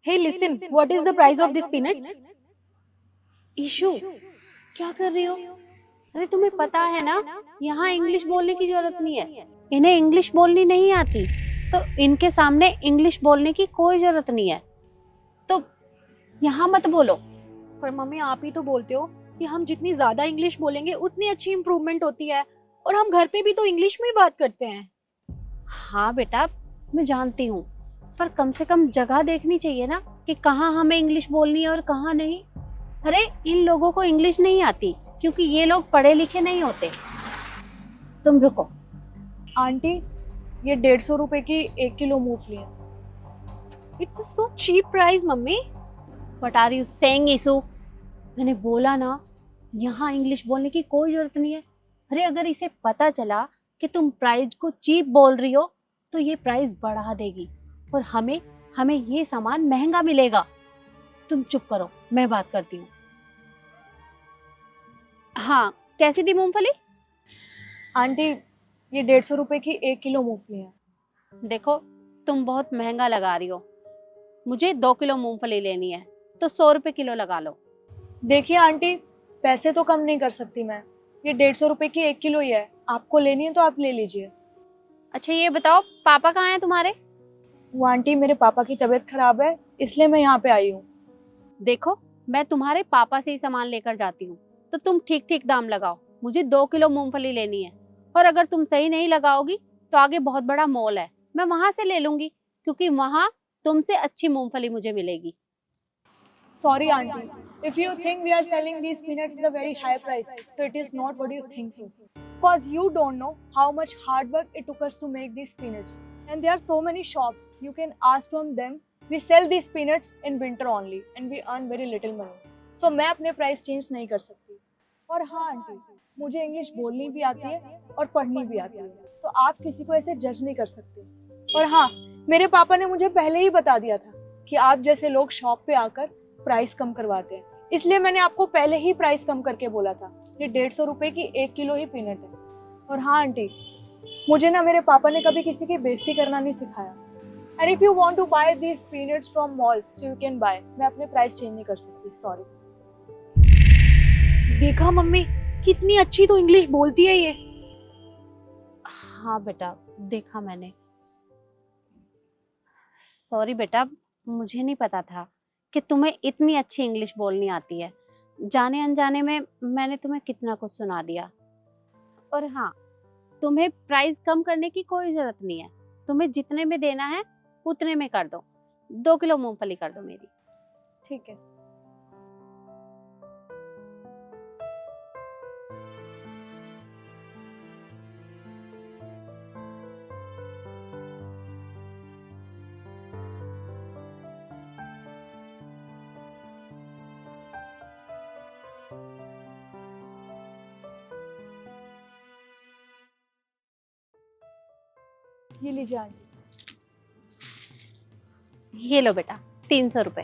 Hey, listen, what is the price of these peanuts? Ishu, क्या कर रही हो? अरे तुम्हें पता है ना, यहाँ इंग्लिश बोलने की जरूरत नहीं है। इन्हें इंग्लिश बोलनी नहीं आती, तो इनके सामने इंग्लिश बोलने की कोई जरूरत नहीं है। तो यहाँ मत बोलो। पर मम्मी आप ही तो बोलते हो कि हम जितनी ज्यादा इंग्लिश बोलेंगे उतनी अच्छी इम्प्रूवमेंट होती है, और हम घर पे भी तो इंग्लिश में ही बात करते हैं। हाँ बेटा, मैं जानती हूँ, पर कम से कम जगह देखनी चाहिए ना कि कहाँ हमें इंग्लिश बोलनी है और कहाँ नहीं। अरे इन लोगों को इंग्लिश नहीं आती क्योंकि ये लोग पढ़े लिखे नहीं होते। तुम रुको। आंटी, ये 150 रुपए की 1 किलो मूंगफली है। It's so cheap price mummy. What are you saying Ishu? मैंने बोला ना, यहाँ इंग्लिश बोलने की कोई जरूरत नहीं है। अरे अगर इसे पता चला कि तुम प्राइस को चीप बोल रही हो तो ये प्राइस बढ़ा देगी और हमें हमें ये सामान महंगा मिलेगा। तुम चुप करो, मैं बात करती हूँ। हाँ, कैसी थी मूंगफली? आंटी, ये 150 रुपए की 1 किलो मूंगफली है। देखो, तुम बहुत महंगा लगा रही हो। मुझे 2 किलो मूंगफली लेनी है तो 100 रुपए किलो लगा लो। देखिए आंटी, पैसे तो कम नहीं कर सकती मैं। ये 150 रुपए की 1 किलो ही है। आपको लेनी है तो आप ले लीजिए। अच्छा ये बताओ, पापा कहाँ हैं तुम्हारे? वो आंटी, मेरे पापा की तबीयत खराब है, इसलिए मैं यहाँ पे आई हूँ। देखो, मैं तुम्हारे पापा से ही सामान लेकर जाती हूँ, तो तुम ठीक ठीक दाम लगाओ। मुझे 2 किलो मूंगफली लेनी है, और अगर तुम सही नहीं लगाओगी तो आगे बहुत बड़ा मॉल है, मैं वहां से ले लूंगी, क्योंकि वहां तुमसे अच्छी मूंगफली मुझे मिलेगी। Sorry aunty, if you think we are selling these peanuts at a very high price, so it is not what you think so. Cause you don't know how much hard work it took us to make these peanuts. And there are so many shops you can ask from them. We sell these peanuts in winter only and we earn very little money. So मैं अपने price change नहीं कर सकती। और हाँ aunty, मुझे English बोलनी भी आती है और पढ़नी भी आती है, तो आप किसी को ऐसे जज नहीं कर सकते। और हाँ, मेरे पापा ने मुझे पहले ही बता दिया था कि आप जैसे लोग शॉप पे आकर प्राइस कम करवाते हैं, इसलिए मैंने आपको पहले ही प्राइस कम करके बोला था। ये 150 रुपए की 1 किलो ही पीनट है। और हाँ आंटी, मुझे ना मेरे पापा ने कभी किसी की बेइज्जती करना नहीं सिखाया। And if you want to buy these peanuts from mall so you can buy. मैं अपने प्राइस चेंज नहीं कर सकती, सॉरी। देखा मम्मी, कितनी अच्छी तो इंग्लिश बोलती है ये। हाँ बेटा, देखा मैंने। सॉरी बेटा, मुझे नहीं पता था कि तुम्हें इतनी अच्छी इंग्लिश बोलनी आती है। जाने अनजाने में मैंने तुम्हें कितना कुछ सुना दिया। और हाँ, तुम्हें प्राइस कम करने की कोई जरूरत नहीं है। तुम्हें जितने में देना है उतने में कर दो। 2 किलो मूंगफली कर दो मेरी। ठीक है। ये लीजिए आंटी। ये लो बेटा, 300 रुपए।